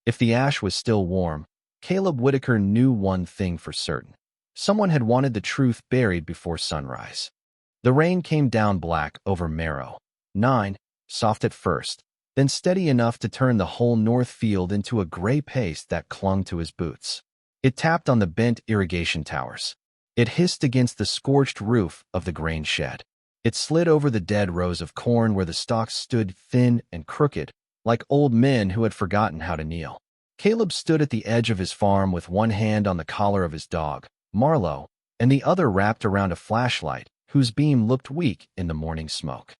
If the ash was still warm, Caleb Whitaker knew one thing for certain. Someone had wanted the truth buried before sunrise. The rain came down black over Marrow. 9, soft at first, then steady enough to turn the whole north field into a gray paste that clung to his boots. It tapped on the bent irrigation towers. It hissed against the scorched roof of the grain shed. It slid over the dead rows of corn where the stalks stood thin and crooked, like old men who had forgotten how to kneel. Caleb stood at the edge of his farm with one hand on the collar of his dog, Marlowe, and the other wrapped around a flashlight whose beam looked weak in the morning smoke.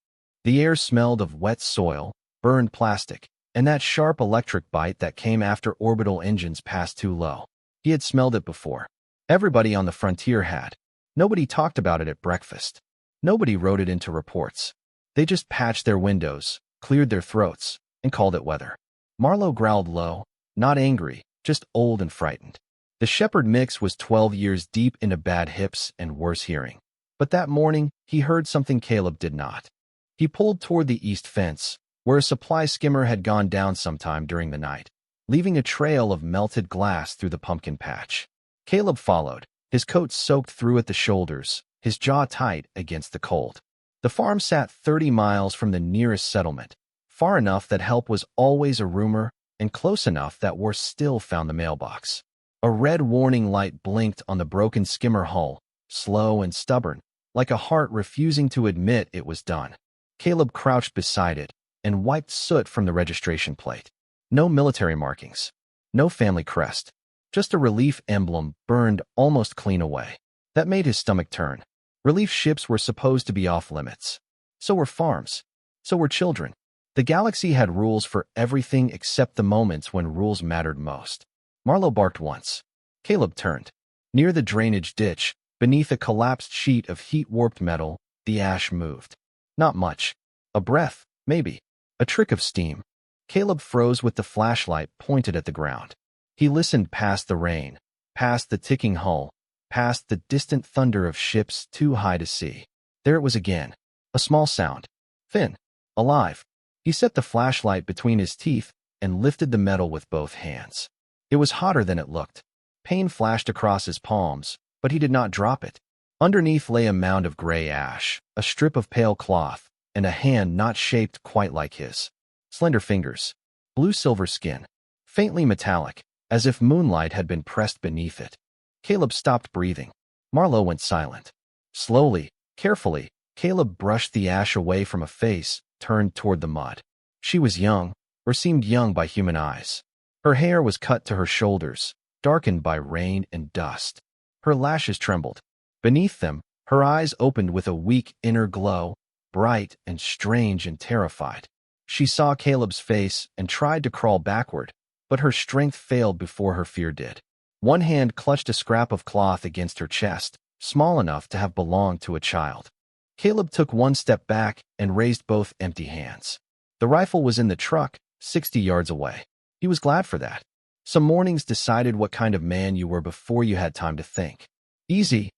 The air smelled of wet soil, burned plastic, and that sharp electric bite that came after orbital engines passed too low. He had smelled it before. Everybody on the frontier had. Nobody talked about it at breakfast. Nobody wrote it into reports. They just patched their windows, cleared their throats, and called it weather. Marlowe growled low, not angry, just old and frightened. The shepherd mix was 12 years deep into bad hips and worse hearing. But that morning, he heard something Caleb did not. He pulled toward the east fence, where a supply skimmer had gone down sometime during the night, leaving a trail of melted glass through the pumpkin patch. Caleb followed, his coat soaked through at the shoulders, his jaw tight against the cold. The farm sat 30 miles from the nearest settlement, far enough that help was always a rumor, and close enough that worse still found the mailbox. A red warning light blinked on the broken skimmer hull, slow and stubborn, like a heart refusing to admit it was done. Caleb crouched beside it and wiped soot from the registration plate. No military markings, no family crest, just a relief emblem burned almost clean away. That made his stomach turn. Relief ships were supposed to be off limits. So were farms. So were children. The galaxy had rules for everything except the moments when rules mattered most. Marlowe barked once. Caleb turned. Near the drainage ditch, beneath a collapsed sheet of heat-warped metal, the ash moved. Not much. A breath, maybe. A trick of steam. Caleb froze with the flashlight pointed at the ground. He listened past the rain, past the ticking hull, past the distant thunder of ships too high to see. There it was again. A small sound. Thin. Alive. He set the flashlight between his teeth and lifted the metal with both hands. It was hotter than it looked. Pain flashed across his palms, but he did not drop it. Underneath lay a mound of gray ash, a strip of pale cloth, and a hand not shaped quite like his. Slender fingers. Blue-silver skin. Faintly metallic, as if moonlight had been pressed beneath it. Caleb stopped breathing. Marlowe went silent. Slowly, carefully, Caleb brushed the ash away from a face turned toward the mud. She was young, or seemed young by human eyes. Her hair was cut to her shoulders, darkened by rain and dust. Her lashes trembled. Beneath them, her eyes opened with a weak inner glow, bright and strange and terrified. She saw Caleb's face and tried to crawl backward, but her strength failed before her fear did. One hand clutched a scrap of cloth against her chest, small enough to have belonged to a child. Caleb took one step back and raised both empty hands. The rifle was in the truck, 60 yards away. He was glad for that. Some mornings decided what kind of man you were before you had time to think. Easy,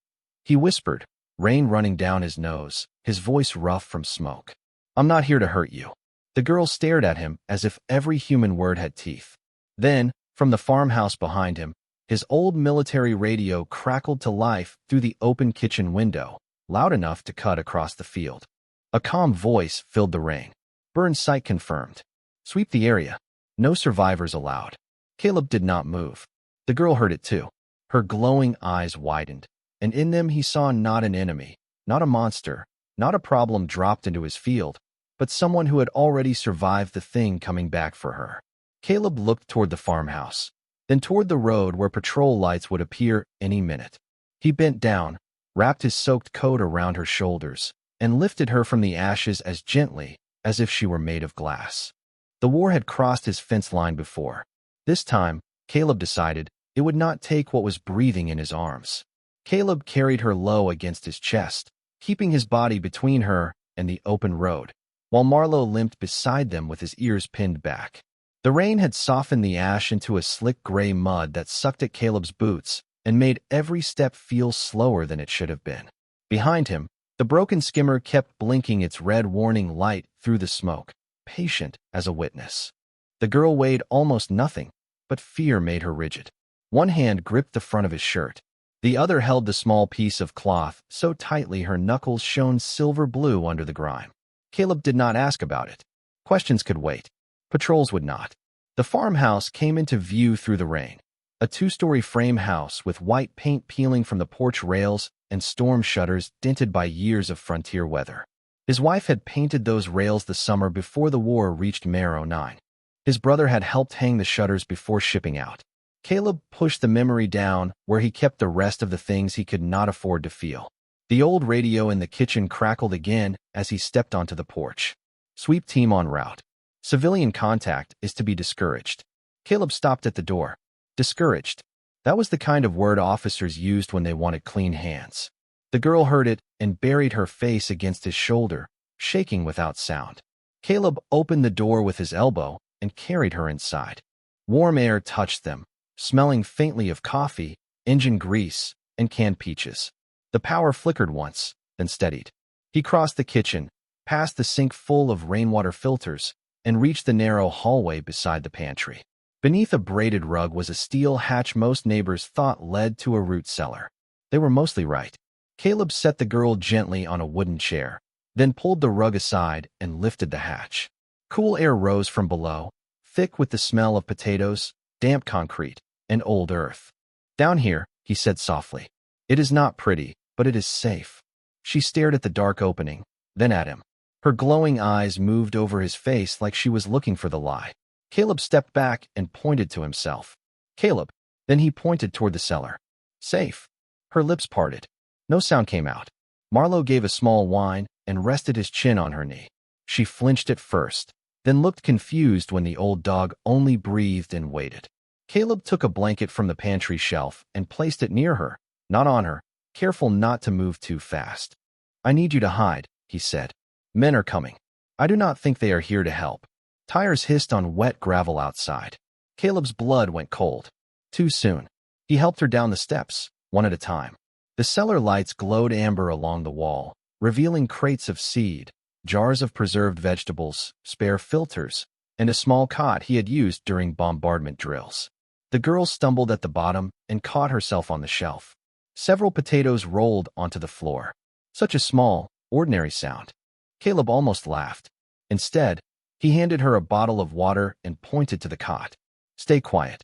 he whispered, rain running down his nose, his voice rough from smoke. I'm not here to hurt you. The girl stared at him as if every human word had teeth. Then, from the farmhouse behind him, his old military radio crackled to life through the open kitchen window, loud enough to cut across the field. A calm voice filled the rain. Burn site confirmed. Sweep the area. No survivors allowed. Caleb did not move. The girl heard it too. Her glowing eyes widened, and in them he saw not an enemy, not a monster, not a problem dropped into his field, but someone who had already survived the thing coming back for her. Caleb looked toward the farmhouse, then toward the road where patrol lights would appear any minute. He bent down, wrapped his soaked coat around her shoulders, and lifted her from the ashes as gently as if she were made of glass. The war had crossed his fence line before. This time, Caleb decided, it would not take what was breathing in his arms. Caleb carried her low against his chest, keeping his body between her and the open road, while Marlowe limped beside them with his ears pinned back. The rain had softened the ash into a slick gray mud that sucked at Caleb's boots and made every step feel slower than it should have been. Behind him, the broken skimmer kept blinking its red warning light through the smoke, patient as a witness. The girl weighed almost nothing, but fear made her rigid. One hand gripped the front of his shirt. The other held the small piece of cloth so tightly her knuckles shone silver blue under the grime. Caleb did not ask about it. Questions could wait. Patrols would not. The farmhouse came into view through the rain. A two-story frame house with white paint peeling from the porch rails and storm shutters dented by years of frontier weather. His wife had painted those rails the summer before the war reached Marrow 9. His brother had helped hang the shutters before shipping out. Caleb pushed the memory down where he kept the rest of the things he could not afford to feel. The old radio in the kitchen crackled again as he stepped onto the porch. Sweep team en route. Civilian contact is to be discouraged. Caleb stopped at the door. Discouraged. That was the kind of word officers used when they wanted clean hands. The girl heard it and buried her face against his shoulder, shaking without sound. Caleb opened the door with his elbow and carried her inside. Warm air touched them, smelling faintly of coffee, engine grease, and canned peaches. The power flickered once, then steadied. He crossed the kitchen, past the sink full of rainwater filters, and reached the narrow hallway beside the pantry. Beneath a braided rug was a steel hatch most neighbors thought led to a root cellar. They were mostly right. Caleb set the girl gently on a wooden chair, then pulled the rug aside and lifted the hatch. Cool air rose from below, thick with the smell of potatoes, damp concrete, and old earth. "Down here," he said softly. "It is not pretty, but it is safe." She stared at the dark opening, then at him. Her glowing eyes moved over his face like she was looking for the lie. Caleb stepped back and pointed to himself. "Caleb." Then he pointed toward the cellar. "Safe." Her lips parted. No sound came out. Marlowe gave a small whine and rested his chin on her knee. She flinched at first, then looked confused when the old dog only breathed and waited. Caleb took a blanket from the pantry shelf and placed it near her, not on her, careful not to move too fast. "I need you to hide," he said. "Men are coming. I do not think they are here to help." Tires hissed on wet gravel outside. Caleb's blood went cold. Too soon. He helped her down the steps, one at a time. The cellar lights glowed amber along the wall, revealing crates of seed, jars of preserved vegetables, spare filters, and a small cot he had used during bombardment drills. The girl stumbled at the bottom and caught herself on the shelf. Several potatoes rolled onto the floor. Such a small, ordinary sound. Caleb almost laughed. Instead, he handed her a bottle of water and pointed to the cot. "Stay quiet."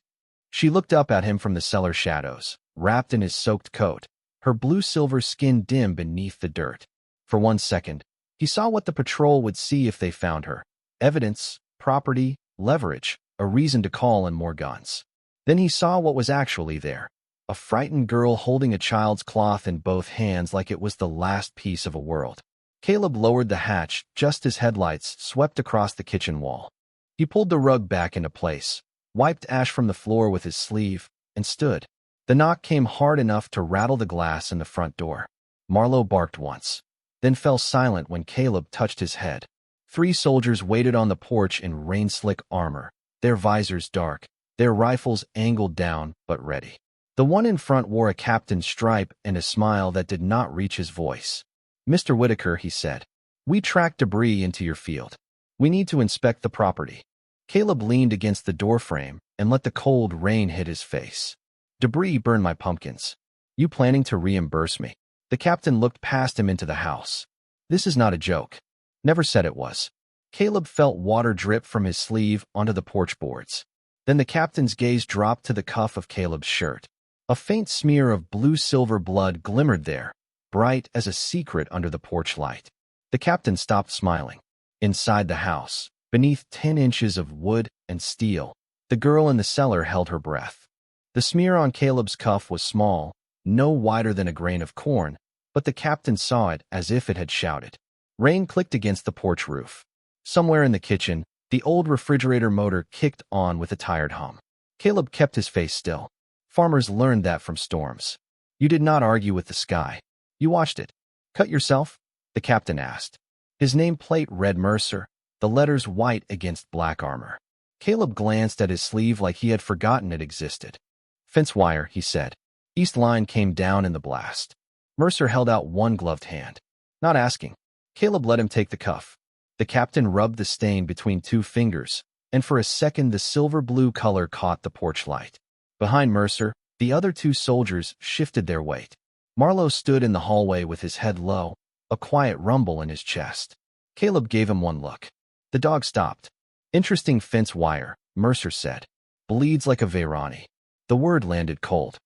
She looked up at him from the cellar shadows, wrapped in his soaked coat, her blue-silver skin dim beneath the dirt. For 1 second, he saw what the patrol would see if they found her. Evidence, property, leverage, a reason to call and more guns. Then he saw what was actually there. A frightened girl holding a child's cloth in both hands like it was the last piece of a world. Caleb lowered the hatch just as headlights swept across the kitchen wall. He pulled the rug back into place, wiped ash from the floor with his sleeve, and stood. The knock came hard enough to rattle the glass in the front door. Marlowe barked once, then fell silent when Caleb touched his head. 3 soldiers waited on the porch in rain-slick armor, their visors dark, their rifles angled down but ready. The one in front wore a captain's stripe and a smile that did not reach his voice. "Mr. Whitaker," he said, "we tracked debris into your field. We need to inspect the property." Caleb leaned against the doorframe and let the cold rain hit his face. "Debris burned my pumpkins. You planning to reimburse me?" The captain looked past him into the house. "This is not a joke." "Never said it was." Caleb felt water drip from his sleeve onto the porch boards. Then the captain's gaze dropped to the cuff of Caleb's shirt. A faint smear of blue-silver blood glimmered there, bright as a secret under the porch light. The captain stopped smiling. Inside the house, beneath 10 inches of wood and steel, the girl in the cellar held her breath. The smear on Caleb's cuff was small, no wider than a grain of corn, but the captain saw it as if it had shouted. Rain clicked against the porch roof. Somewhere in the kitchen, the old refrigerator motor kicked on with a tired hum. Caleb kept his face still. Farmers learned that from storms. You did not argue with the sky. You watched it. "Cut yourself?" the captain asked. His nameplate read Mercer, the letters white against black armor. Caleb glanced at his sleeve like he had forgotten it existed. "Fence wire," he said. East line came down in the blast. Mercer held out one gloved hand. Not asking. Caleb let him take the cuff. The captain rubbed the stain between 2 fingers, and for a second the silver-blue color caught the porch light. Behind Mercer, the other two soldiers shifted their weight. Marlowe stood in the hallway with his head low, a quiet rumble in his chest. Caleb gave him one look. The dog stopped. Interesting fence wire, Mercer said. Bleeds like a Vairani. The word landed cold.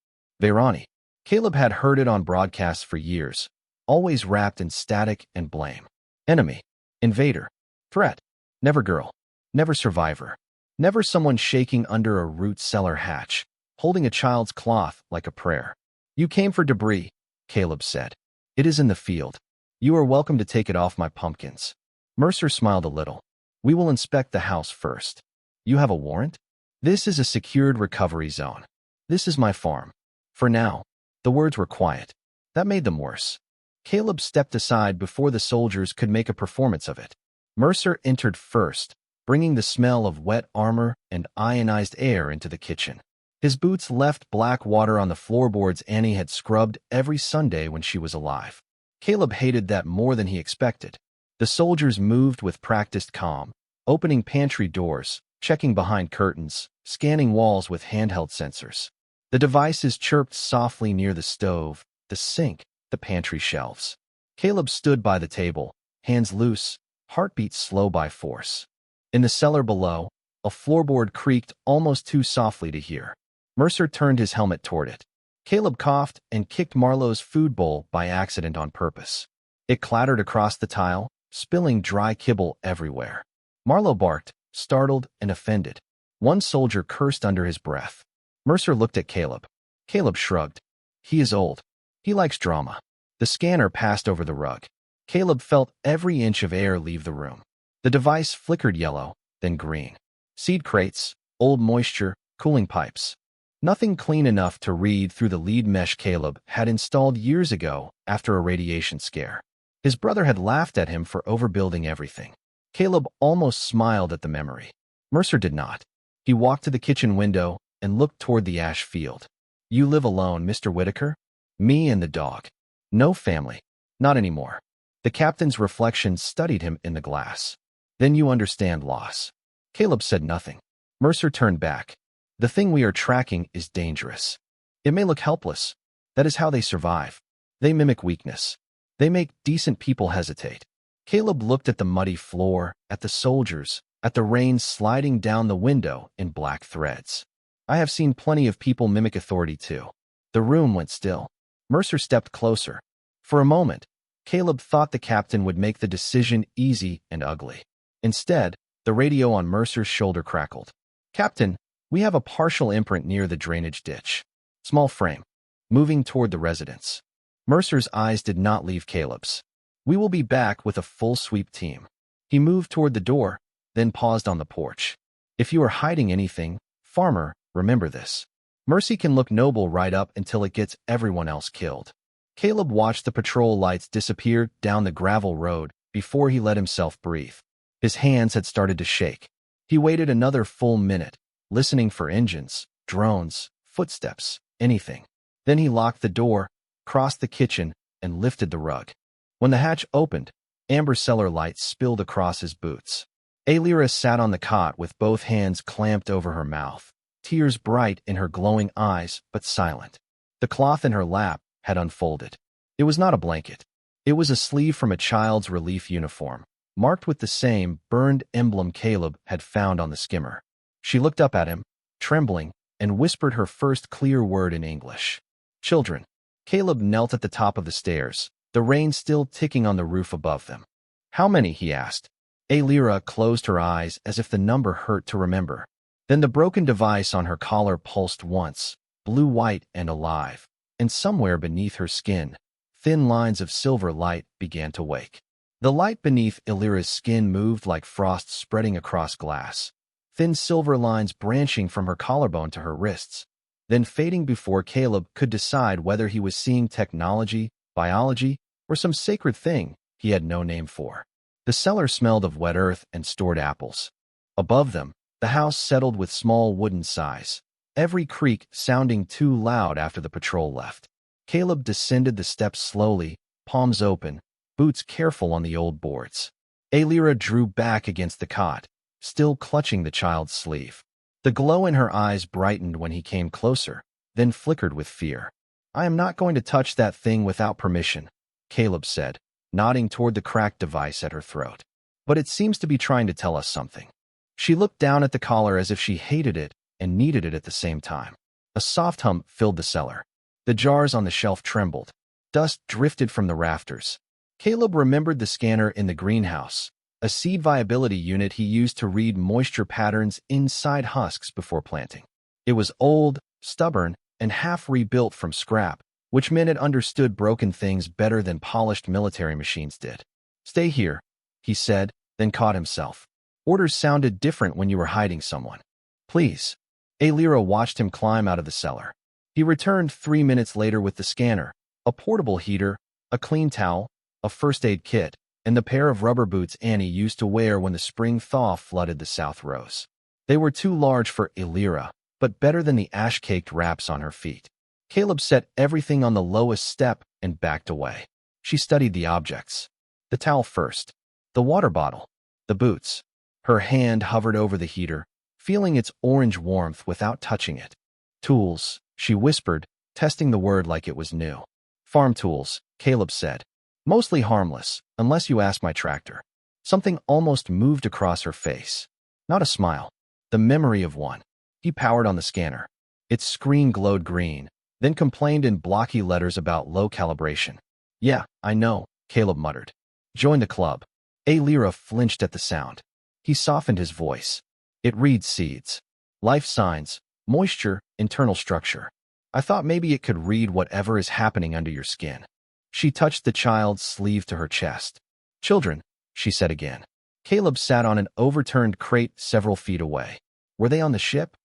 Vairani. Caleb had heard it on broadcasts for years, always wrapped in static and blame. Enemy. Invader. Threat. Never girl. Never survivor. Never someone shaking under a root cellar hatch, holding a child's cloth like a prayer. You came for debris, Caleb said. It is in the field. You are welcome to take it off my pumpkins. Mercer smiled a little. We will inspect the house first. You have a warrant? This is a secured recovery zone. This is my farm. For now. The words were quiet. That made them worse. Caleb stepped aside before the soldiers could make a performance of it. Mercer entered first, bringing the smell of wet armor and ionized air into the kitchen. His boots left black water on the floorboards Annie had scrubbed every Sunday when she was alive. Caleb hated that more than he expected. The soldiers moved with practiced calm, opening pantry doors, checking behind curtains, scanning walls with handheld sensors. The devices chirped softly near the stove, the sink, the pantry shelves. Caleb stood by the table, hands loose, heartbeat slow by force. In the cellar below, a floorboard creaked almost too softly to hear. Mercer turned his helmet toward it. Caleb coughed and kicked Marlowe's food bowl by accident on purpose. It clattered across the tile, spilling dry kibble everywhere. Marlowe barked, startled and offended. One soldier cursed under his breath. Mercer looked at Caleb. Caleb shrugged. He is old. He likes drama. The scanner passed over the rug. Caleb felt every inch of air leave the room. The device flickered yellow, then green. Seed crates, old moisture, cooling pipes. Nothing clean enough to read through the lead mesh Caleb had installed years ago after a radiation scare. His brother had laughed at him for overbuilding everything. Caleb almost smiled at the memory. Mercer did not. He walked to the kitchen window and looked toward the ash field. You live alone, Mr. Whitaker? Me and the dog. No family. Not anymore. The captain's reflection studied him in the glass. Then you understand loss. Caleb said nothing. Mercer turned back. The thing we are tracking is dangerous. It may look helpless. That is how they survive. They mimic weakness. They make decent people hesitate. Caleb looked at the muddy floor, at the soldiers, at the rain sliding down the window in black threads. I have seen plenty of people mimic authority too. The room went still. Mercer stepped closer. For a moment, Caleb thought the captain would make the decision easy and ugly. Instead, the radio on Mercer's shoulder crackled. Captain, we have a partial imprint near the drainage ditch. Small frame. Moving toward the residence. Mercer's eyes did not leave Caleb's. We will be back with a full sweep team. He moved toward the door, then paused on the porch. If you are hiding anything, farmer, remember this. Mercy can look noble right up until it gets everyone else killed. Caleb watched the patrol lights disappear down the gravel road before he let himself breathe. His hands had started to shake. He waited another full minute, listening for engines, drones, footsteps, anything. Then he locked the door, crossed the kitchen, and lifted the rug. When the hatch opened, amber cellar light spilled across his boots. Alira sat on the cot with both hands clamped over her mouth, tears bright in her glowing eyes but silent. The cloth in her lap had unfolded. It was not a blanket. It was a sleeve from a child's relief uniform, marked with the same burned emblem Caleb had found on the skimmer. She looked up at him, trembling, and whispered her first clear word in English. Children. Caleb knelt at the top of the stairs, the rain still ticking on the roof above them. How many? He asked. Alira closed her eyes as if the number hurt to remember. Then the broken device on her collar pulsed once, blue-white and alive, and somewhere beneath her skin, thin lines of silver light began to wake. The light beneath Alira's skin moved like frost spreading across glass, thin silver lines branching from her collarbone to her wrists, then fading before Caleb could decide whether he was seeing technology, biology, or some sacred thing he had no name for. The cellar smelled of wet earth and stored apples. Above them, the house settled with small wooden sighs, every creak sounding too loud after the patrol left. Caleb descended the steps slowly, palms open, boots careful on the old boards. Alira drew back against the cot, still clutching the child's sleeve. The glow in her eyes brightened when he came closer, then flickered with fear. "I am not going to touch that thing without permission," Caleb said, nodding toward the cracked device at her throat. "But it seems to be trying to tell us something." She looked down at the collar as if she hated it and needed it at the same time. A soft hum filled the cellar. The jars on the shelf trembled. Dust drifted from the rafters. Caleb remembered the scanner in the greenhouse, a seed viability unit he used to read moisture patterns inside husks before planting. It was old, stubborn, and half rebuilt from scrap, which meant it understood broken things better than polished military machines did. "Stay here," he said, then caught himself. Orders sounded different when you were hiding someone. "Please." Alira watched him climb out of the cellar. He returned 3 minutes later with the scanner, a portable heater, a clean towel, a first aid kit, and the pair of rubber boots Annie used to wear when the spring thaw flooded the South Rows. They were too large for Alira, but better than the ash-caked wraps on her feet. Caleb set everything on the lowest step and backed away. She studied the objects. The towel first, the water bottle, the boots. Her hand hovered over the heater, feeling its orange warmth without touching it. "Tools," she whispered, testing the word like it was new. "Farm tools," Caleb said. "Mostly harmless, unless you ask my tractor." Something almost moved across her face. Not a smile. The memory of one. He powered on the scanner. Its screen glowed green, then complained in blocky letters about low calibration. "Yeah, I know," Caleb muttered. "Join the club." Alira flinched at the sound. He softened his voice. "It reads seeds, life signs, moisture, internal structure. I thought maybe it could read whatever is happening under your skin." She touched the child's sleeve to her chest. "Children," she said again. Caleb sat on an overturned crate several feet away. Were they on the ship?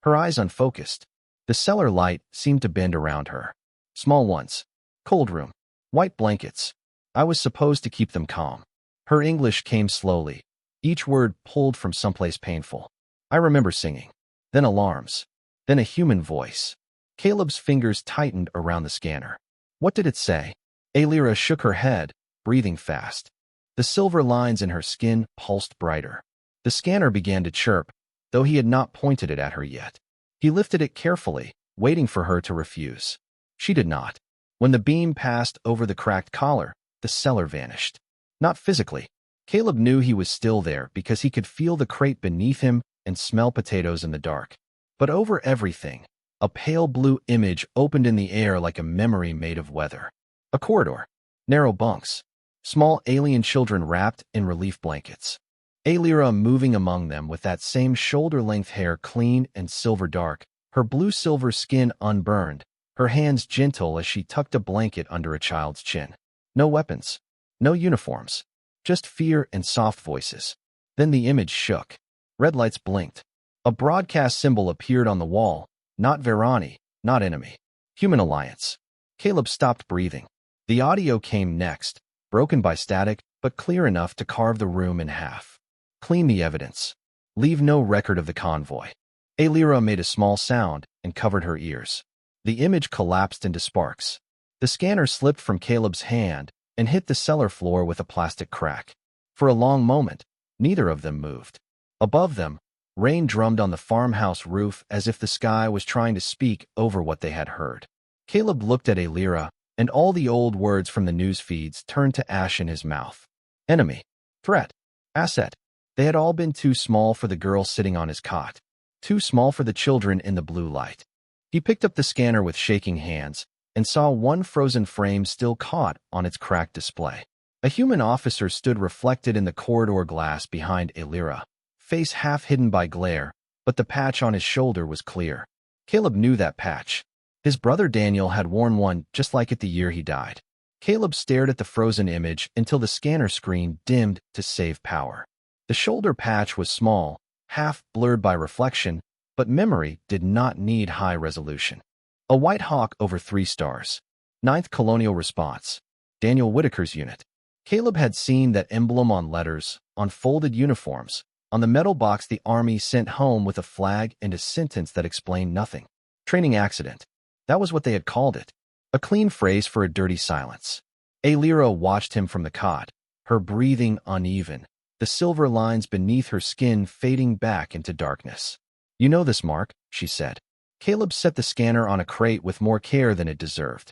Her eyes unfocused. The cellar light seemed to bend around her. "Small ones. Cold room. White blankets. I was supposed to keep them calm." Her English came slowly, each word pulled from someplace painful. "I remember singing. Then alarms. Then a human voice." Caleb's fingers tightened around the scanner. "What did it say?" Alira shook her head, breathing fast. The silver lines in her skin pulsed brighter. The scanner began to chirp, though he had not pointed it at her yet. He lifted it carefully, waiting for her to refuse. She did not. When the beam passed over the cracked collar, the cellar vanished. Not physically. Caleb knew he was still there because he could feel the crate beneath him and smell potatoes in the dark. But over everything, a pale blue image opened in the air like a memory made of weather. A corridor. Narrow bunks. Small alien children wrapped in relief blankets. Alira moving among them with that same shoulder-length hair clean and silver-dark, her blue-silver skin unburned, her hands gentle as she tucked a blanket under a child's chin. No weapons. No uniforms. Just fear and soft voices. Then the image shook. Red lights blinked. A broadcast symbol appeared on the wall. Not Verani, not enemy. Human alliance. Caleb stopped breathing. The audio came next, broken by static, but clear enough to carve the room in half. "Clean the evidence. Leave no record of the convoy." Alira made a small sound and covered her ears. The image collapsed into sparks. The scanner slipped from Caleb's hand and hit the cellar floor with a plastic crack. For a long moment, neither of them moved. Above them, rain drummed on the farmhouse roof as if the sky was trying to speak over what they had heard. Caleb looked at Alira, and all the old words from the news feeds turned to ash in his mouth. Enemy. Threat. Asset. They had all been too small for the girl sitting on his cot. Too small for the children in the blue light. He picked up the scanner with shaking hands and saw one frozen frame still caught on its cracked display. A human officer stood reflected in the corridor glass behind Alira, face half hidden by glare, but the patch on his shoulder was clear. Caleb knew that patch. His brother Daniel had worn one just like it the year he died. Caleb stared at the frozen image until the scanner screen dimmed to save power. The shoulder patch was small, half blurred by reflection, but memory did not need high resolution. A white hawk over 3 stars. 9th Colonial Response. Daniel Whitaker's unit. Caleb had seen that emblem on letters, on folded uniforms, on the metal box the army sent home with a flag and a sentence that explained nothing. Training accident. That was what they had called it. A clean phrase for a dirty silence. Alira watched him from the cot, her breathing uneven, the silver lines beneath her skin fading back into darkness. "You know this mark," she said. Caleb set the scanner on a crate with more care than it deserved.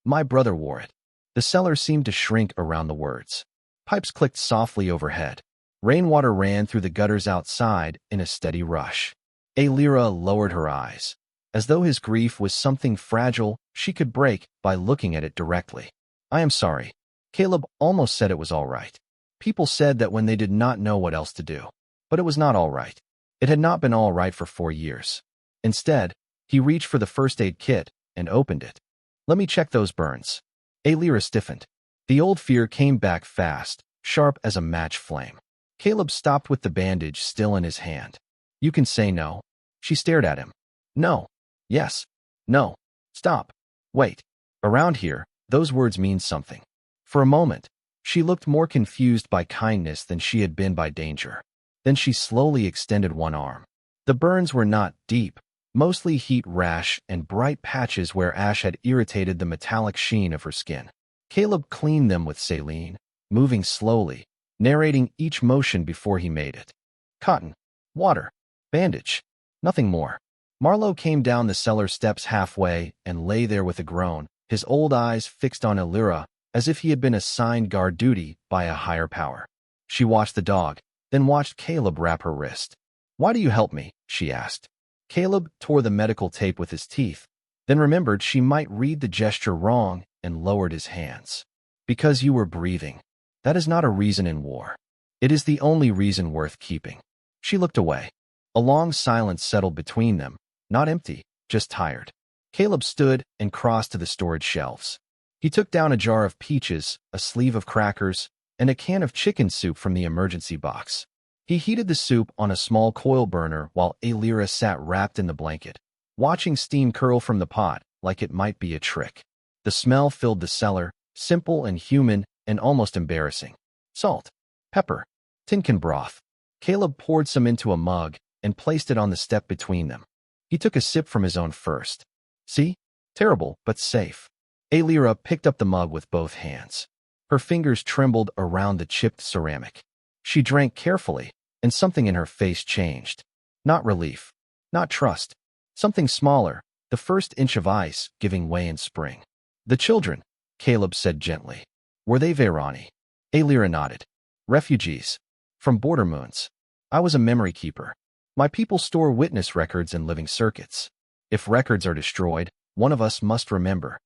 "My brother wore it." The cellar seemed to shrink around the words. Pipes clicked softly overhead. Rainwater ran through the gutters outside in a steady rush. Alira lowered her eyes, as though his grief was something fragile she could break by looking at it directly. "I am sorry." Caleb almost said it was all right. People said that when they did not know what else to do. But it was not all right. It had not been all right for 4 years. Instead, he reached for the first aid kit and opened it. "Let me check those burns." Alira stiffened. The old fear came back fast, sharp as a match flame. Caleb stopped with the bandage still in his hand. "You can say no." She stared at him. "No. Yes. No. Stop. Wait." Around here, those words mean something. For a moment, she looked more confused by kindness than she had been by danger. Then she slowly extended one arm. The burns were not deep, mostly heat rash and bright patches where ash had irritated the metallic sheen of her skin. Caleb cleaned them with saline, moving slowly, narrating each motion before he made it. Cotton, water, bandage, nothing more. Marlowe came down the cellar steps halfway and lay there with a groan, his old eyes fixed on Alira as if he had been assigned guard duty by a higher power. She watched the dog, then watched Caleb wrap her wrist. "Why do you help me?" she asked. Caleb tore the medical tape with his teeth, then remembered she might read the gesture wrong and lowered his hands. "Because you were breathing. That is not a reason in war. It is the only reason worth keeping." She looked away. A long silence settled between them, not empty, just tired. Caleb stood and crossed to the storage shelves. He took down a jar of peaches, a sleeve of crackers, and a can of chicken soup from the emergency box. He heated the soup on a small coil burner while Alira sat wrapped in the blanket, watching steam curl from the pot like it might be a trick. The smell filled the cellar, simple and human and almost embarrassing. Salt, pepper, tinkin broth. Caleb poured some into a mug and placed it on the step between them. He took a sip from his own first. "See? Terrible, but safe." Alira picked up the mug with both hands. Her fingers trembled around the chipped ceramic. She drank carefully, and something in her face changed. Not relief, not trust. Something smaller, the first inch of ice giving way in spring. "The children," Caleb said gently. "Were they Verani?" Alira nodded. "Refugees. From border moons. I was a memory keeper. My people store witness records in living circuits. If records are destroyed, one of us must remember."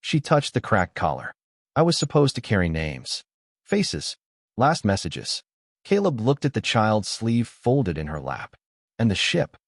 She touched the cracked collar. "I was supposed to carry names. Faces. Last messages." Caleb looked at the child's sleeve folded in her lap. "And the ship.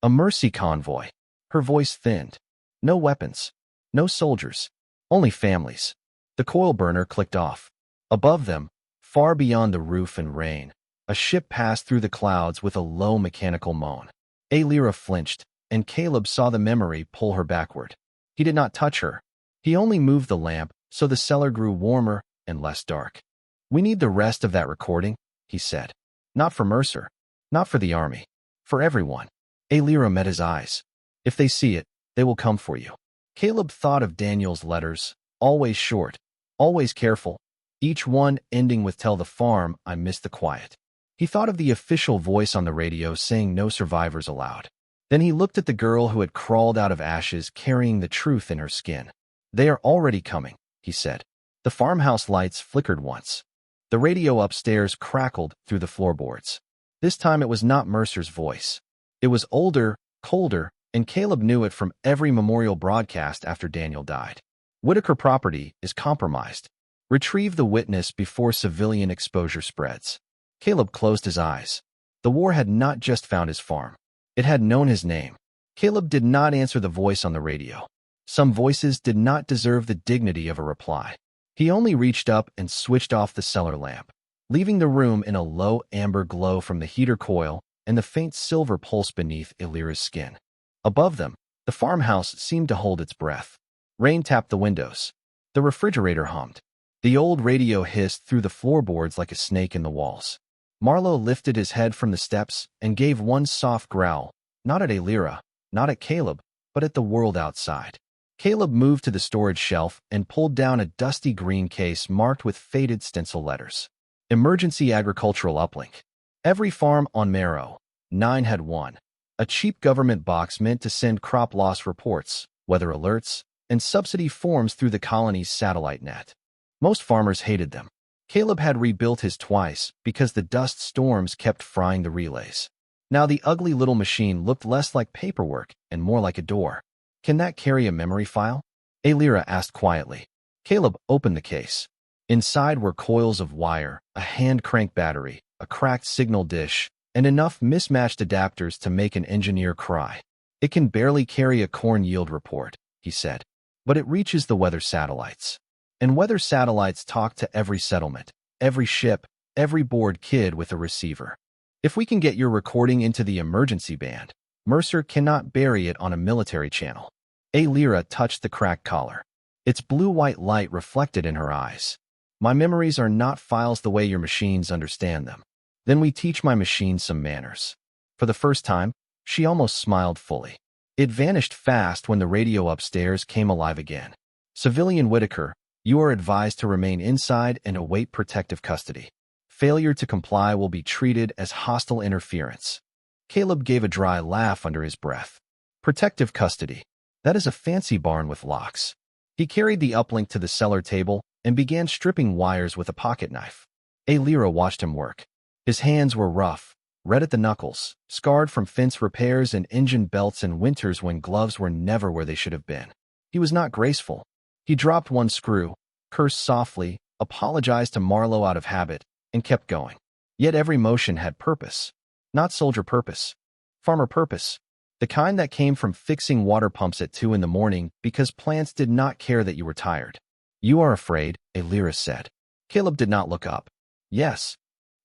A mercy convoy." Her voice thinned. "No weapons. No soldiers. Only families." The coil burner clicked off. Above them, far beyond the roof and rain, a ship passed through the clouds with a low mechanical moan. Alira flinched, and Caleb saw the memory pull her backward. He did not touch her. He only moved the lamp so the cellar grew warmer and less dark. "We need the rest of that recording," he said. "Not for Mercer. Not for the army. For everyone." Alira met his eyes. "If they see it, they will come for you." Caleb thought of Daniel's letters, always short, always careful, each one ending with "Tell the farm I miss the quiet." He thought of the official voice on the radio saying no survivors allowed. Then he looked at the girl who had crawled out of ashes carrying the truth in her skin. "They are already coming," he said. The farmhouse lights flickered once. The radio upstairs crackled through the floorboards. This time it was not Mercer's voice. It was older, colder, and Caleb knew it from every memorial broadcast after Daniel died. "Whitaker property is compromised. Retrieve the witness before civilian exposure spreads." Caleb closed his eyes. The war had not just found his farm. It had known his name. Caleb did not answer the voice on the radio. Some voices did not deserve the dignity of a reply. He only reached up and switched off the cellar lamp, leaving the room in a low amber glow from the heater coil and the faint silver pulse beneath Alira's skin. Above them, the farmhouse seemed to hold its breath. Rain tapped the windows. The refrigerator hummed. The old radio hissed through the floorboards like a snake in the walls. Marlowe lifted his head from the steps and gave one soft growl, not at Alira, not at Caleb, but at the world outside. Caleb moved to the storage shelf and pulled down a dusty green case marked with faded stencil letters. Emergency agricultural uplink. Every farm on Marrow 9 had one. A cheap government box meant to send crop loss reports, weather alerts, and subsidy forms through the colony's satellite net. Most farmers hated them. Caleb had rebuilt his twice because the dust storms kept frying the relays. Now the ugly little machine looked less like paperwork and more like a door. "Can that carry a memory file?" Alira asked quietly. Caleb opened the case. Inside were coils of wire, a hand-crank battery, a cracked signal dish, and enough mismatched adapters to make an engineer cry. "It can barely carry a corn yield report," he said. "But it reaches the weather satellites. And weather satellites talk to every settlement, every ship, every bored kid with a receiver. If we can get your recording into the emergency band, Mercer cannot bury it on a military channel." Alira touched the cracked collar. Its blue-white light reflected in her eyes. "My memories are not files the way your machines understand them. Then we teach my machines some manners." For the first time, she almost smiled fully. It vanished fast when the radio upstairs came alive again. "Civilian Whitaker, you are advised to remain inside and await protective custody. Failure to comply will be treated as hostile interference." Caleb gave a dry laugh under his breath. Protective custody. That is a fancy barn with locks. He carried the uplink to the cellar table and began stripping wires with a pocket knife. Alira watched him work. His hands were rough, red at the knuckles, scarred from fence repairs and engine belts and winters when gloves were never where they should have been. He was not graceful. He dropped one screw, cursed softly, apologized to Marlowe out of habit, and kept going. Yet every motion had purpose. Not soldier purpose. Farmer purpose. The kind that came from fixing water pumps at 2 in the morning because plants did not care that you were tired. "You are afraid," Alira said. Caleb did not look up. "Yes.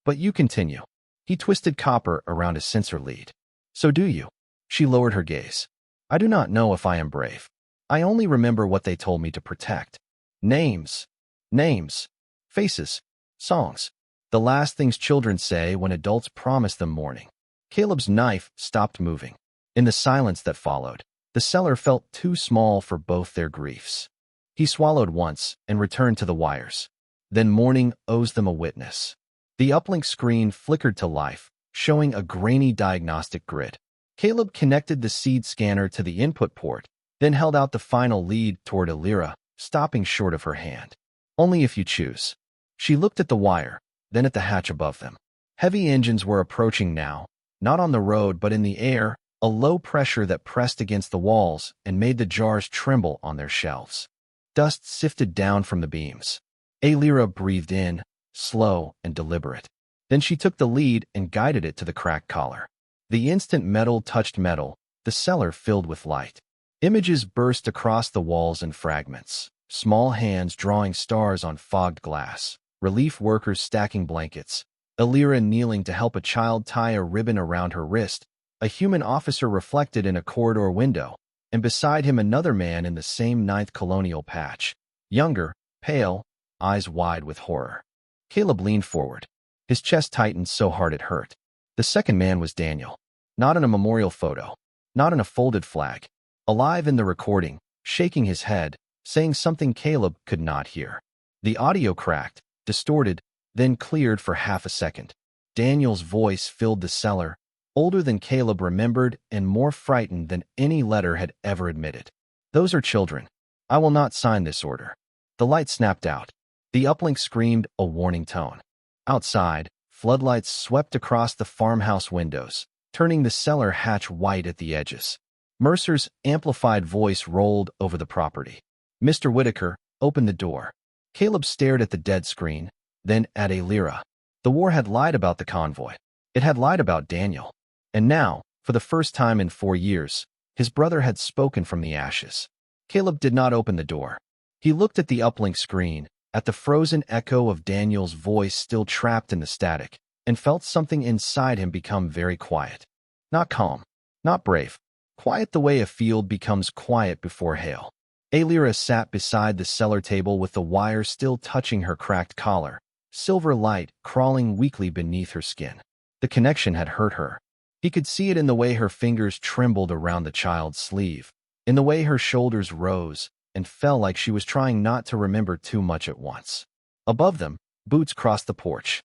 But you continue." He twisted copper around his sensor lead. "So do you." She lowered her gaze. "I do not know if I am brave. I only remember what they told me to protect. Names. Names. Faces. Songs. The last things children say when adults promise them morning." Caleb's knife stopped moving. In the silence that followed, the cellar felt too small for both their griefs. He swallowed once and returned to the wires. Then morning owes them a witness. The uplink screen flickered to life, showing a grainy diagnostic grid. Caleb connected the seed scanner to the input port, then held out the final lead toward Alira, stopping short of her hand. "Only if you choose." She looked at the wire, then at the hatch above them. Heavy engines were approaching now, not on the road but in the air, a low pressure that pressed against the walls and made the jars tremble on their shelves. Dust sifted down from the beams. Alira breathed in, slow and deliberate. Then she took the lead and guided it to the cracked collar. The instant metal touched metal, the cellar filled with light. Images burst across the walls in fragments. Small hands drawing stars on fogged glass. Relief workers stacking blankets. Alira kneeling to help a child tie a ribbon around her wrist. A human officer reflected in a corridor window, and beside him another man in the same 9th colonial patch. Younger, pale, eyes wide with horror. Caleb leaned forward. His chest tightened so hard it hurt. The second man was Daniel. Not in a memorial photo. Not in a folded flag. Alive in the recording, shaking his head, saying something Caleb could not hear. The audio cracked, distorted, then cleared for half a second. Daniel's voice filled the cellar, older than Caleb remembered and more frightened than any letter had ever admitted. "Those are children. I will not sign this order." The light snapped out. The uplink screamed a warning tone. Outside, floodlights swept across the farmhouse windows, turning the cellar hatch white at the edges. Mercer's amplified voice rolled over the property. "Mr. Whitaker, open the door." Caleb stared at the dead screen, then at Alira. The war had lied about the convoy. It had lied about Daniel. And now, for the first time in 4 years, his brother had spoken from the ashes. Caleb did not open the door. He looked at the uplink screen, at the frozen echo of Daniel's voice still trapped in the static, and felt something inside him become very quiet. Not calm, not brave. Quiet the way a field becomes quiet before hail. Alira sat beside the cellar table with the wire still touching her cracked collar, silver light crawling weakly beneath her skin. The connection had hurt her. He could see it in the way her fingers trembled around the child's sleeve, in the way her shoulders rose and fell like she was trying not to remember too much at once. Above them, boots crossed the porch.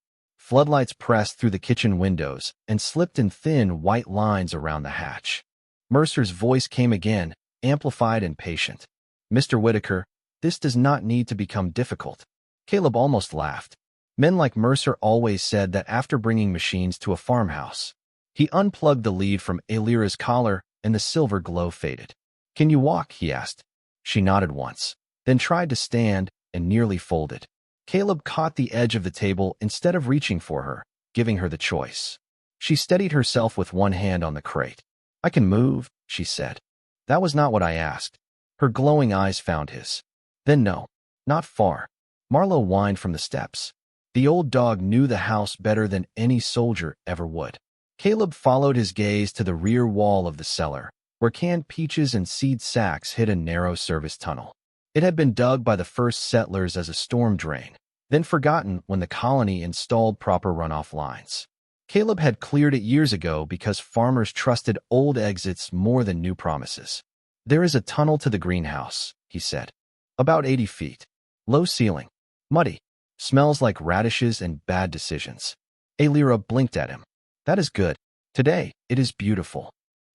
Floodlights pressed through the kitchen windows and slipped in thin, white lines around the hatch. Mercer's voice came again, amplified and patient. "Mr. Whitaker, this does not need to become difficult." Caleb almost laughed. Men like Mercer always said that after bringing machines to a farmhouse. He unplugged the lead from Alira's collar, and the silver glow faded. "Can you walk?" he asked. She nodded once, then tried to stand and nearly folded. Caleb caught the edge of the table instead of reaching for her, giving her the choice. She steadied herself with one hand on the crate. "I can move," she said. "That was not what I asked." Her glowing eyes found his. "Then no, not far." Marlowe whined from the steps. The old dog knew the house better than any soldier ever would. Caleb followed his gaze to the rear wall of the cellar, where canned peaches and seed sacks hid a narrow service tunnel. It had been dug by the first settlers as a storm drain, then forgotten when the colony installed proper runoff lines. Caleb had cleared it years ago because farmers trusted old exits more than new promises. "There is a tunnel to the greenhouse," he said. "About 80 feet. Low ceiling. Muddy. Smells like radishes and bad decisions." Alira blinked at him. "That is good. Today, it is beautiful."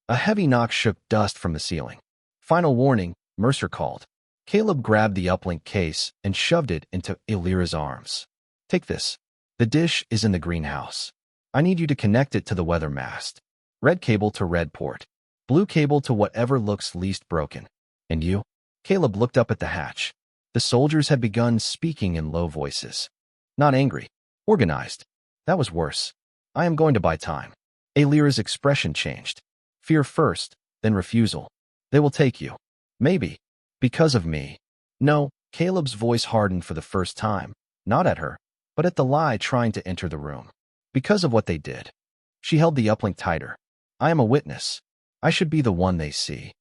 A heavy knock shook dust from the ceiling. "Final warning," Mercer called. Caleb grabbed the uplink case and shoved it into Alira's arms. "Take this. The dish is in the greenhouse. I need you to connect it to the weather mast. Red cable to red port. Blue cable to whatever looks least broken. And you?" Caleb looked up at the hatch. The soldiers had begun speaking in low voices. Not angry. Organized. That was worse. "I am going to buy time." Alira's expression changed. Fear first, then refusal. "They will take you. Maybe. Because of me." "No." Caleb's voice hardened for the first time, not at her, but at the lie trying to enter the room. "Because of what they did." She held the uplink tighter. "I am a witness. I should be the one they see.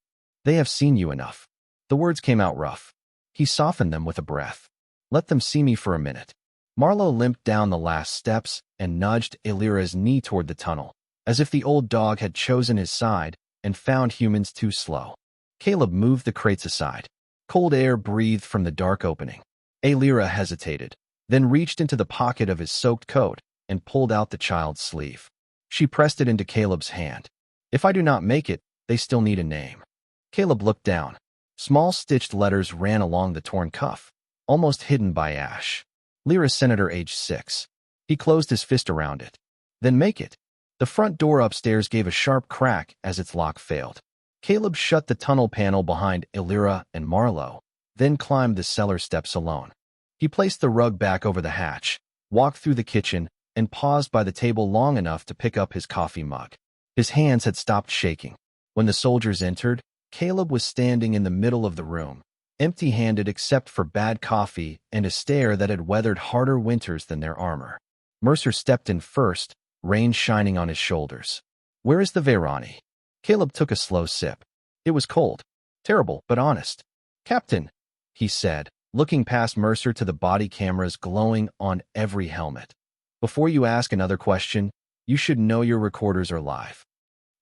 They have seen you enough." The words came out rough. He softened them with a breath. "Let them see me for a minute." Marlowe limped down the last steps and nudged Alira's knee toward the tunnel, as if the old dog had chosen his side and found humans too slow. Caleb moved the crates aside. Cold air breathed from the dark opening. Alira hesitated, then reached into the pocket of his soaked coat and pulled out the child's sleeve. She pressed it into Caleb's hand. "If I do not make it, they still need a name." Caleb looked down. Small stitched letters ran along the torn cuff, almost hidden by ash. "Lyra Senator, age 6. He closed his fist around it. "Then make it." The front door upstairs gave a sharp crack as its lock failed. Caleb shut the tunnel panel behind Alira and Marlowe, then climbed the cellar steps alone. He placed the rug back over the hatch, walked through the kitchen, and paused by the table long enough to pick up his coffee mug. His hands had stopped shaking. When the soldiers entered, Caleb was standing in the middle of the room, empty-handed except for bad coffee and a stare that had weathered harder winters than their armor. Mercer stepped in first, rain shining on his shoulders. "Where is the Verani?" Caleb took a slow sip. It was cold. Terrible, but honest. "Captain," he said, looking past Mercer to the body cameras glowing on every helmet. "Before you ask another question, you should know your recorders are live."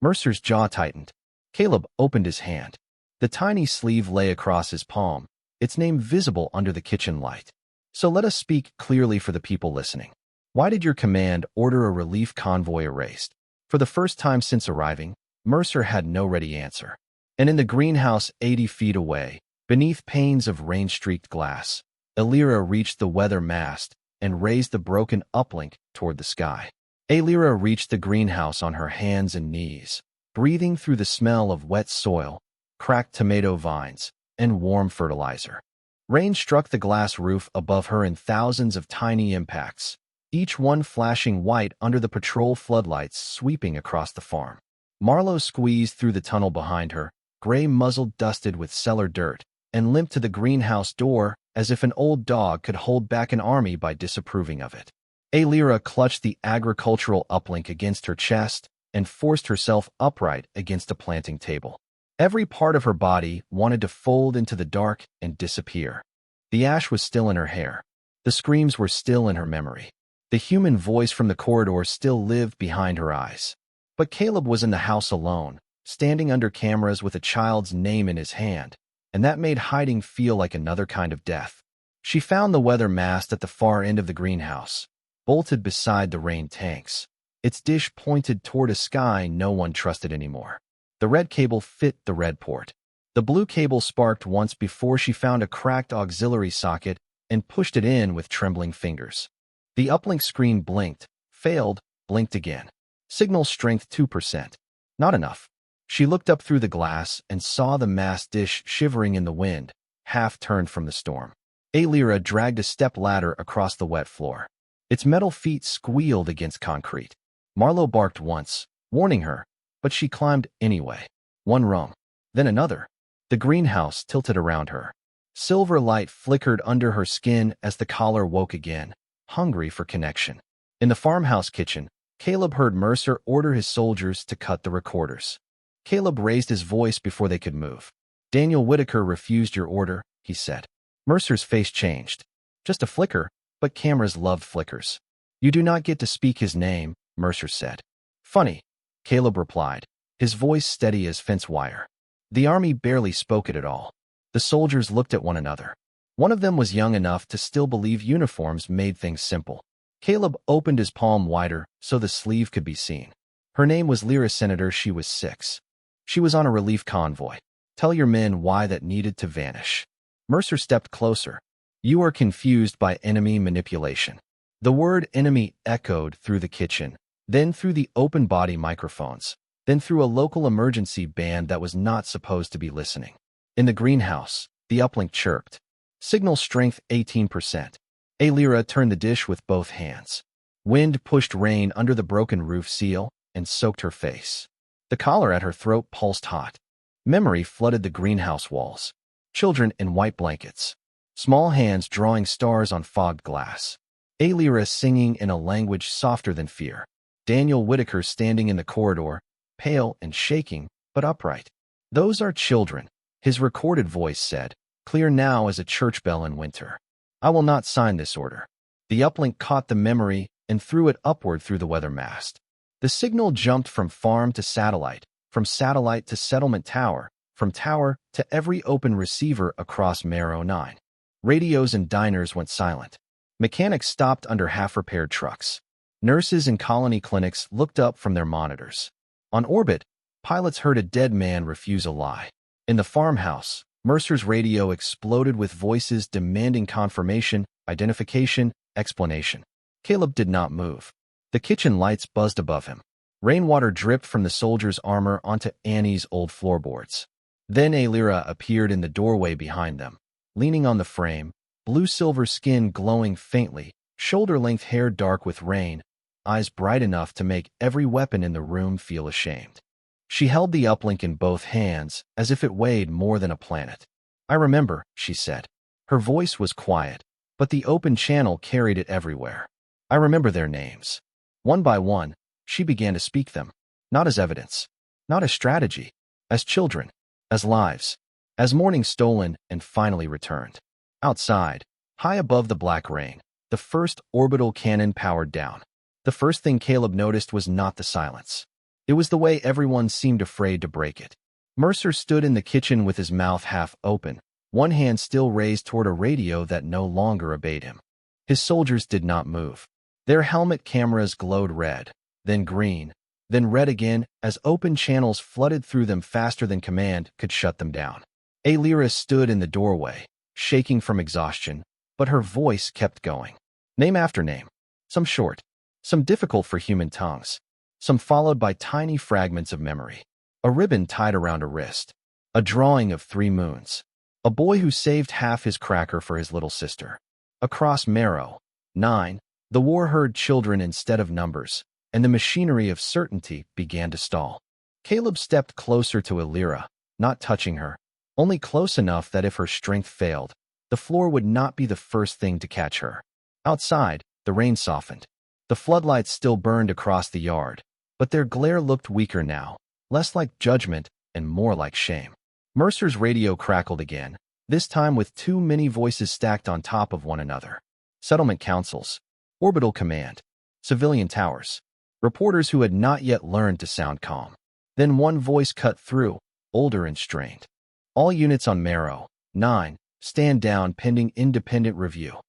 Mercer's jaw tightened. Caleb opened his hand. The tiny sleeve lay across his palm, its name visible under the kitchen light. "So let us speak clearly for the people listening. Why did your command order a relief convoy erased?" For the first time since arriving, Mercer had no ready answer. And in the greenhouse 80 feet away, beneath panes of rain-streaked glass, Alira reached the weather mast and raised the broken uplink toward the sky. Alira reached the greenhouse on her hands and knees, breathing through the smell of wet soil, cracked tomato vines, and warm fertilizer. Rain struck the glass roof above her in thousands of tiny impacts, each one flashing white under the patrol floodlights sweeping across the farm. Marlowe squeezed through the tunnel behind her, gray muzzle dusted with cellar dirt, and limped to the greenhouse door as if an old dog could hold back an army by disapproving of it. Alira clutched the agricultural uplink against her chest and forced herself upright against a planting table. Every part of her body wanted to fold into the dark and disappear. The ash was still in her hair. The screams were still in her memory. The human voice from the corridor still lived behind her eyes. But Caleb was in the house alone, standing under cameras with a child's name in his hand, and that made hiding feel like another kind of death. She found the weather mast at the far end of the greenhouse. bolted beside the rain tanks. Its dish pointed toward a sky no one trusted anymore. The red cable fit the red port. The blue cable sparked once before she found a cracked auxiliary socket and pushed it in with trembling fingers. The uplink screen blinked, failed, blinked again. Signal strength 2%. Not enough. She looked up through the glass and saw the mast dish shivering in the wind, half turned from the storm. Alira dragged a step ladder across the wet floor. Its metal feet squealed against concrete. Marlowe barked once, warning her, but she climbed anyway. One rung, then another. The greenhouse tilted around her. Silver light flickered under her skin as the collar woke again, hungry for connection. In the farmhouse kitchen, Caleb heard Mercer order his soldiers to cut the recorders. Caleb raised his voice before they could move. "Daniel Whitaker refused your order," he said. Mercer's face changed. Just a flicker, but cameras loved flickers. "You do not get to speak his name," Mercer said. "Funny," Caleb replied, his voice steady as fence wire. The army barely spoke it at all. The soldiers looked at one another. One of them was young enough to still believe uniforms made things simple. Caleb opened his palm wider so the sleeve could be seen. Her name was Lyra Senator. She was 6. She was on a relief convoy. "Tell your men why that needed to vanish." Mercer stepped closer. "You are confused by enemy manipulation." The word enemy echoed through the kitchen, then through the open body microphones, then through a local emergency band that was not supposed to be listening. In the greenhouse, the uplink chirped. "Signal strength 18%. Alira turned the dish with both hands. Wind pushed rain under the broken roof seal and soaked her face. The collar at her throat pulsed hot. Memory flooded the greenhouse walls. Children in white blankets. Small hands drawing stars on fogged glass. Alira singing in a language softer than fear. Daniel Whitaker standing in the corridor, pale and shaking, but upright. "Those are children," his recorded voice said, clear now as a church bell in winter. "I will not sign this order." The uplink caught the memory and threw it upward through the weather mast. The signal jumped from farm to satellite, from satellite to settlement tower, from tower to every open receiver across Marrow 9. Radios and diners went silent. Mechanics stopped under half-repaired trucks. Nurses in colony clinics looked up from their monitors. On orbit, pilots heard a dead man refuse a lie. In the farmhouse, Mercer's radio exploded with voices demanding confirmation, identification, explanation. Caleb did not move. The kitchen lights buzzed above him. Rainwater dripped from the soldier's armor onto Annie's old floorboards. Then Alira appeared in the doorway behind them, leaning on the frame, blue-silver skin glowing faintly, shoulder-length hair dark with rain, eyes bright enough to make every weapon in the room feel ashamed. She held the uplink in both hands, as if it weighed more than a planet. "I remember," she said. Her voice was quiet, but the open channel carried it everywhere. "I remember their names." One by one, she began to speak them, not as evidence, not as strategy, as children, as lives, as morning stolen and finally returned. Outside, high above the black rain, the first orbital cannon powered down. The first thing Caleb noticed was not the silence. It was the way everyone seemed afraid to break it. Mercer stood in the kitchen with his mouth half open, one hand still raised toward a radio that no longer obeyed him. His soldiers did not move. Their helmet cameras glowed red, then green, then red again as open channels flooded through them faster than command could shut them down. Alira stood in the doorway, shaking from exhaustion, but her voice kept going. Name after name. Some short, some difficult for human tongues, some followed by tiny fragments of memory. A ribbon tied around a wrist. A drawing of 3 moons. A boy who saved half his cracker for his little sister. Across Marrow 9, the war heard children instead of numbers, and the machinery of certainty began to stall. Caleb stepped closer to Alira, not touching her, only close enough that if her strength failed, the floor would not be the first thing to catch her. Outside, the rain softened. The floodlights still burned across the yard, but their glare looked weaker now, less like judgment and more like shame. Mercer's radio crackled again, this time with too many voices stacked on top of one another. Settlement councils, orbital command, civilian towers, reporters who had not yet learned to sound calm. Then one voice cut through, older and strained. All units on Marrow 9, stand down pending independent review.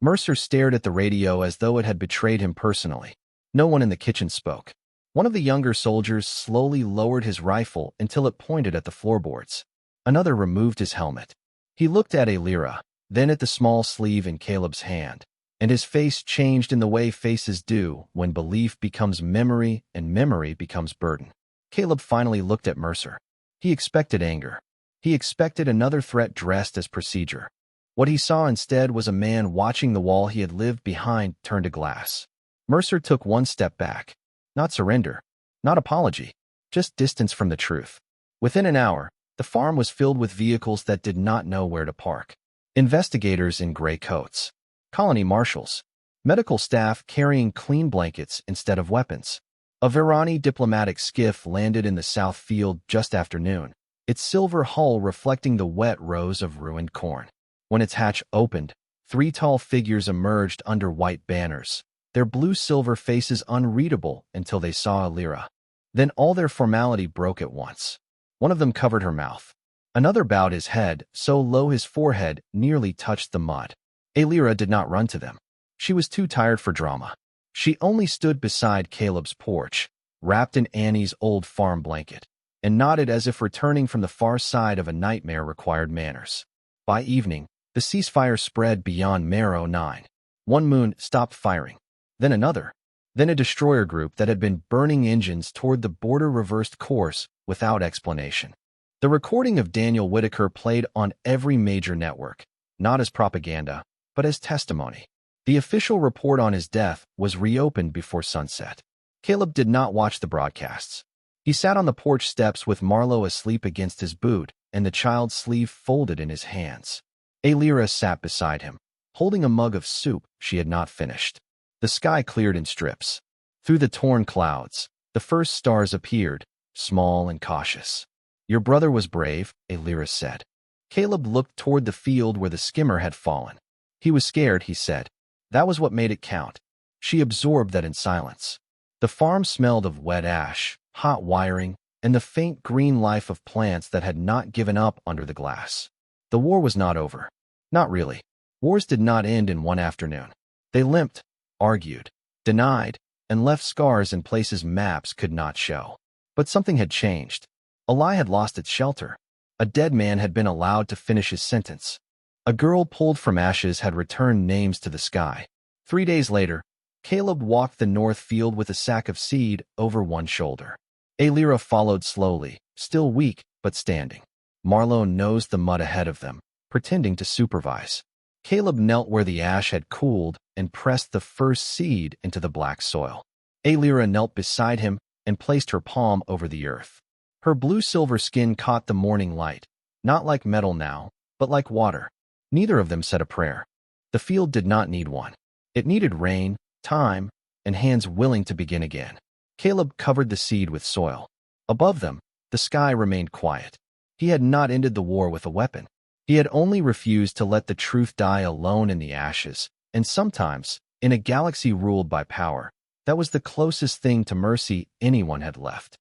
Mercer stared at the radio as though it had betrayed him personally. No one in the kitchen spoke. One of the younger soldiers slowly lowered his rifle until it pointed at the floorboards. Another removed his helmet. He looked at Alira, then at the small sleeve in Caleb's hand, and his face changed in the way faces do when belief becomes memory and memory becomes burden. Caleb finally looked at Mercer. He expected anger. He expected another threat dressed as procedure. What he saw instead was a man watching the wall he had lived behind turn to glass. Mercer took one step back. Not surrender, not apology, just distance from the truth. Within an hour, the farm was filled with vehicles that did not know where to park. Investigators in gray coats, colony marshals, medical staff carrying clean blankets instead of weapons. A Virani diplomatic skiff landed in the south field just after noon, its silver hull reflecting the wet rows of ruined corn. When its hatch opened, 3 tall figures emerged under white banners, their blue-silver faces unreadable until they saw Alira. Then all their formality broke at once. One of them covered her mouth. Another bowed his head, so low his forehead nearly touched the mud. Alira did not run to them. She was too tired for drama. She only stood beside Caleb's porch, wrapped in Annie's old farm blanket, and nodded as if returning from the far side of a nightmare required manners. By evening, the ceasefire spread beyond Marrow 9. One moon stopped firing. Then another. Then a destroyer group that had been burning engines toward the border reversed course without explanation. The recording of Daniel Whitaker played on every major network, not as propaganda, but as testimony. The official report on his death was reopened before sunset. Caleb did not watch the broadcasts. He sat on the porch steps with Marlowe asleep against his boot and the child's sleeve folded in his hands. Alira sat beside him, holding a mug of soup she had not finished. The sky cleared in strips. Through the torn clouds, the first stars appeared, small and cautious. Your brother was brave, Alira said. Caleb looked toward the field where the skimmer had fallen. He was scared, he said. That was what made it count. She absorbed that in silence. The farm smelled of wet ash, hot wiring, and the faint green life of plants that had not given up under the glass. The war was not over. Not really. Wars did not end in one afternoon. They limped, argued, denied, and left scars in places maps could not show. But something had changed. A lie had lost its shelter. A dead man had been allowed to finish his sentence. A girl pulled from ashes had returned names to the sky. 3 days later, Caleb walked the north field with a sack of seed over one shoulder. Alira followed slowly, still weak but standing. Marlowe nosed the mud ahead of them, pretending to supervise. Caleb knelt where the ash had cooled and pressed the first seed into the black soil. Alira knelt beside him and placed her palm over the earth. Her blue-silver skin caught the morning light, not like metal now, but like water. Neither of them said a prayer. The field did not need one. It needed rain, time, and hands willing to begin again. Caleb covered the seed with soil. Above them, the sky remained quiet. He had not ended the war with a weapon. He had only refused to let the truth die alone in the ashes, and sometimes, in a galaxy ruled by power, that was the closest thing to mercy anyone had left.